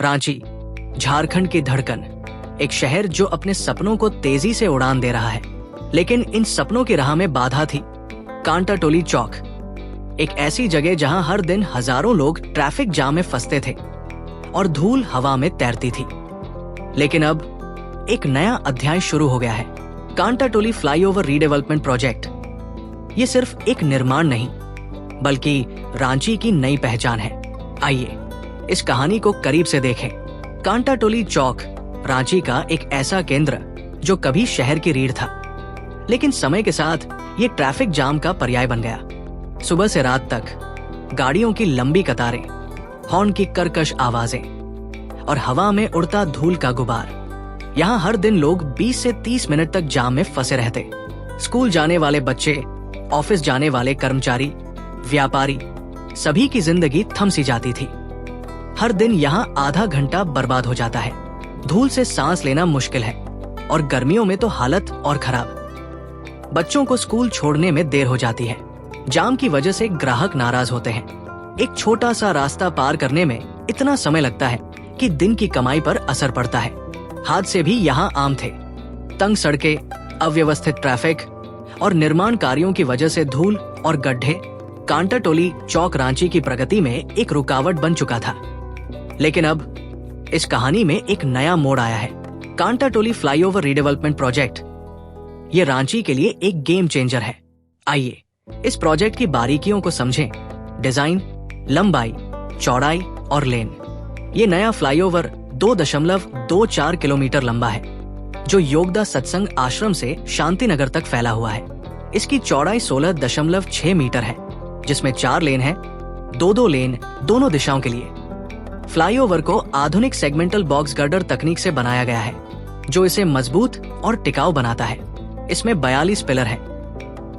रांची, झारखंड की धड़कन, एक शहर जो अपने सपनों को तेजी से उड़ान दे रहा है। लेकिन इन सपनों की राह में बाधा थी। कांटाटोली चौक, एक ऐसी जगह जहां हर दिन हजारों लोग ट्रैफिक जाम में फंसते थे और धूल हवा में तैरती थी। लेकिन अब एक नया अध्याय शुरू हो गया है। Kantatoli flyover redevelopment project. ये सिर्फ एक निर्माण नहीं, बल्कि रांची की नई पहचान है। आइए इस कहानी को करीब से देखें। कांटाटोली चौक रांची का एक ऐसा केंद्र जो कभी शहर की रीढ़ था, लेकिन समय के साथ ये ट्रैफिक जाम का पर्याय बन गया। सुबह से रात तक गाड़ियों की लंबी कतारें, हॉर्न की कर्कश आवाजें और हवा में उड़ता धूल का गुबार। यहाँ हर दिन लोग 20 से 30 मिनट तक जाम में फंसे रहते। स्कूल जाने वाले बच्चे, ऑफिस जाने वाले कर्मचारी, व्यापारी, सभी की जिंदगी थम सी जाती थी। हर दिन यहाँ आधा घंटा बर्बाद हो जाता है। धूल से सांस लेना मुश्किल है और गर्मियों में तो हालत और खराब। बच्चों को स्कूल छोड़ने में देर हो जाती है। जाम की वजह से ग्राहक नाराज होते हैं। एक छोटा सा रास्ता पार करने में इतना समय लगता है कि दिन की कमाई पर असर पड़ता है। हादसे भी यहाँ आम थे। तंग सड़कें, अव्यवस्थित ट्रैफिक और निर्माण कार्यों की वजह से धूल और गड्ढे कांटाटोली चौक रांची की प्रगति में एक रुकावट बन चुका था। लेकिन अब इस कहानी में एक नया मोड़ आया है। कांटाटोली फ्लाईओवर रीडेवलपमेंट प्रोजेक्ट, ये रांची के लिए एक गेम चेंजर है। आइए इस प्रोजेक्ट की बारीकियों को समझें। डिजाइन, लंबाई, चौड़ाई और लेन। ये नया फ्लाईओवर 2.24 किलोमीटर लंबा है, जो योगदा सत्संग आश्रम से शांतिनगर तक फैला हुआ है। इसकी चौड़ाई 16.6 मीटर है, जिसमें 4 लेन है, 2-2 लेन दोनों दिशाओं के लिए। फ्लाईओवर को आधुनिक सेगमेंटल बॉक्स गर्डर तकनीक से बनाया गया है, जो इसे मजबूत और टिकाऊ बनाता है। इसमें 42 पिलर हैं,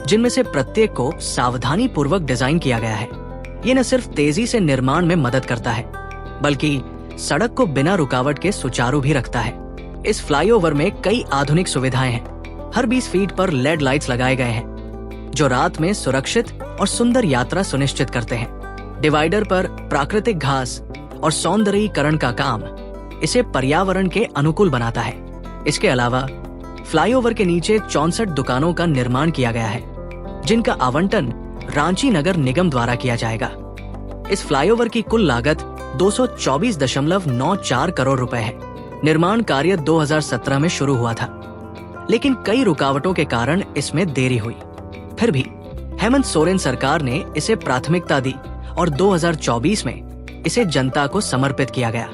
जिनमें से प्रत्येक को सावधानी पूर्वक डिजाइन किया गया है। ये न सिर्फ तेजी से निर्माण में मदद करता है, बल्कि सड़क को बिना रुकावट के सुचारू भी रखता है। इस फ्लाईओवर में कई आधुनिक सुविधाएं हैं। हर 20 फीट पर लेड लाइट्स लगाए गए हैं, जो रात में सुरक्षित और सुंदर यात्रा सुनिश्चित करते हैं। डिवाइडर पर प्राकृतिक घास और सौंदर्यीकरण का काम इसे पर्यावरण के अनुकूल बनाता है। इसके अलावा फ्लाईओवर के नीचे 64 दुकानों का निर्माण किया गया है, जिनका आवंटन रांची नगर निगम द्वारा किया जाएगा। इस फ्लाईओवर की कुल लागत 224.94 करोड़ रुपए है। निर्माण कार्य 2017 में शुरू हुआ था, लेकिन कई रुकावटों के कारण इसमें देरी हुई। फिर भी हेमंत सोरेन सरकार ने इसे प्राथमिकता दी और 2024 में इसे जनता को समर्पित किया गया।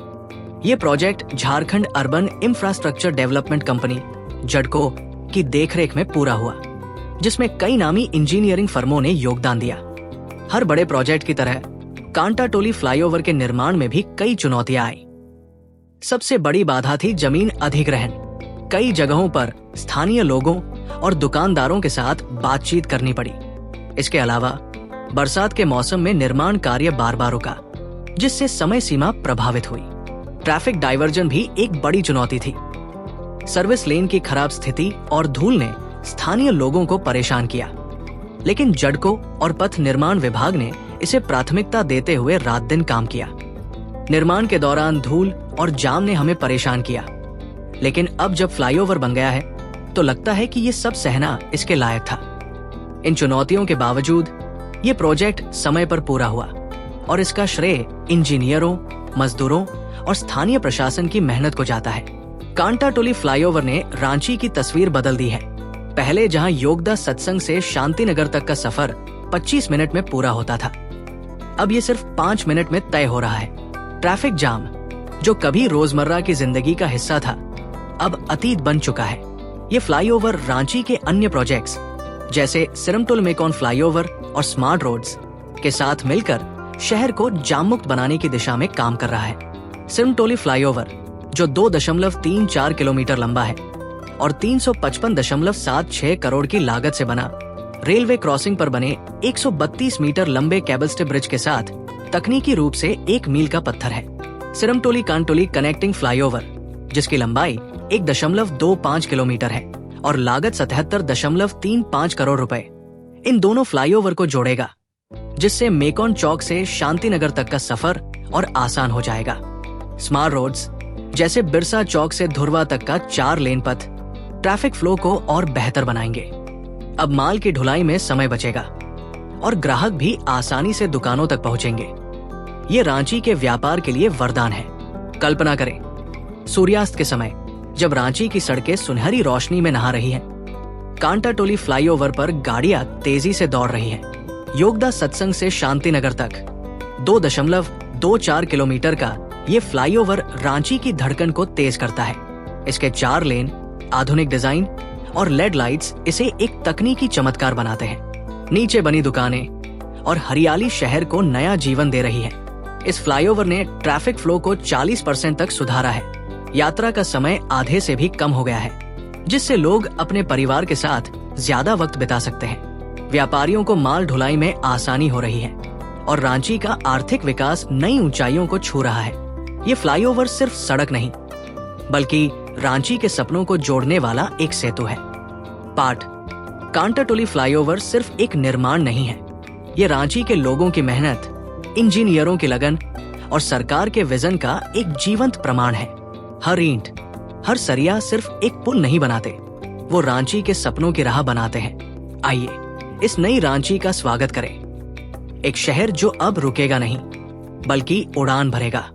ये project Jharkhand urban infrastructure development company JUDCO की देखरेख में पूरा हुआ, जिसमें कई नामी इंजीनियरिंग फर्मों ने योगदान दिया। हर बड़े प्रोजेक्ट की तरह कांटाटोली फ्लाईओवर के निर्माण में भी कई चुनौतियां आई। सबसे बड़ी बाधा थी जमीन अधिग्रहण। कई जगहों पर स्थानीय लोगों और दुकानदारों के साथ बातचीत करनी पड़ी। इसके अलावा बरसात के मौसम में निर्माण कार्य बार-बार रुका, जिससे समय सीमा प्रभावित हुई। ट्रैफिक डाइवर्जन भी एक बड़ी चुनौती थी। सर्विस लेन की खराब स्थिति और धूल ने स्थानीय लोगों को परेशान किया, लेकिन जडको और पथ निर्माण विभाग ने इसे प्राथमिकता देते हुए रात दिन काम किया। निर्माण के दौरान धूल और जाम ने हमें परेशान किया, लेकिन अब जब फ्लाईओवर बन गया है तो लगता है कि ये सब सहना इसके लायक था। इन चुनौतियों के बावजूद ये प्रोजेक्ट समय पर पूरा हुआ और इसका श्रेय इंजीनियरों, मजदूरों और स्थानीय प्रशासन की मेहनत को जाता है। कांटाटोली फ्लाईओवर ने रांची की तस्वीर बदल दी है। पहले जहां योगदा सत्संग से शांतिनगर तक का सफर 25 मिनट में पूरा होता था, अब ये सिर्फ 5 मिनट में तय हो रहा है। ट्रैफिक जाम, जो कभी रोजमर्रा की जिंदगी का हिस्सा था, अब अतीत बन चुका है। ये फ्लाईओवर रांची के अन्य प्रोजेक्ट्स जैसे सिरमटुल मेकॉन फ्लाईओवर और स्मार्ट रोड्स के साथ मिलकर शहर को जाम मुक्त बनाने की दिशा में काम कर रहा है। सिरमटोली फ्लाईओवर, जो 2.34 किलोमीटर लंबा है और 355.76 करोड़ की लागत से बना, रेलवे क्रॉसिंग पर बने 132 मीटर लंबे केबल स्टे ब्रिज के साथ तकनीकी रूप से 1 मील का पत्थर है। सिरमटोली कांटोली कनेक्टिंग फ्लाईओवर, जिसकी लंबाई 1.25 किलोमीटर है और लागत 77.35 करोड़ रुपए, इन दोनों फ्लाईओवर को जोड़ेगा, जिससे मेकॉन चौक से शांतिनगर तक का सफर और आसान हो जाएगा। स्मार्ट रोड्स जैसे बिरसा चौक से धुर्वा तक का 4 लेन पथ ट्रैफिक फ्लो को और बेहतर बनाएंगे। अब माल की ढुलाई में समय बचेगा और ग्राहक भी आसानी से दुकानों तक पहुंचेंगे। ये रांची के व्यापार के लिए वरदान है। कल्पना करें, सूर्यास्त के समय जब रांची की सड़कें सुनहरी रोशनी में नहा रही हैं, कांटाटोली फ्लाईओवर पर गाड़ियां तेजी से दौड़ रही हैं। योगदा सत्संग से शांतिनगर तक 2.24 किलोमीटर का ये फ्लाईओवर रांची की धड़कन को तेज करता है। इसके 4 लेन, आधुनिक डिजाइन और लेड लाइट्स इसे एक तकनीकी चमत्कार बनाते हैं। नीचे बनी दुकानें और हरियाली शहर को नया जीवन दे रही है। इस फ्लाईओवर ने ट्रैफिक फ्लो को 40% तक सुधारा है। यात्रा का समय आधे से भी कम हो गया है, जिससे लोग अपने परिवार के साथ ज्यादा वक्त बिता सकते हैं। व्यापारियों को माल ढुलाई में आसानी हो रही है और रांची का आर्थिक विकास नई ऊंचाइयों को छू रहा है। ये फ्लाईओवर सिर्फ सड़क नहीं, बल्कि रांची के सपनों को जोड़ने वाला एक सेतु है। पाठ कांटाटोली फ्लाईओवर सिर्फ एक निर्माण नहीं है, ये रांची के लोगों की मेहनत, इंजीनियरों की लगन और सरकार के विजन का एक जीवंत प्रमाण है। हर ईंट, हर सरिया सिर्फ एक पुल नहीं बनाते, वो रांची के सपनों की राह बनाते हैं। आइए इस नई रांची का स्वागत करें, एक शहर जो अब रुकेगा नहीं, बल्कि उड़ान भरेगा।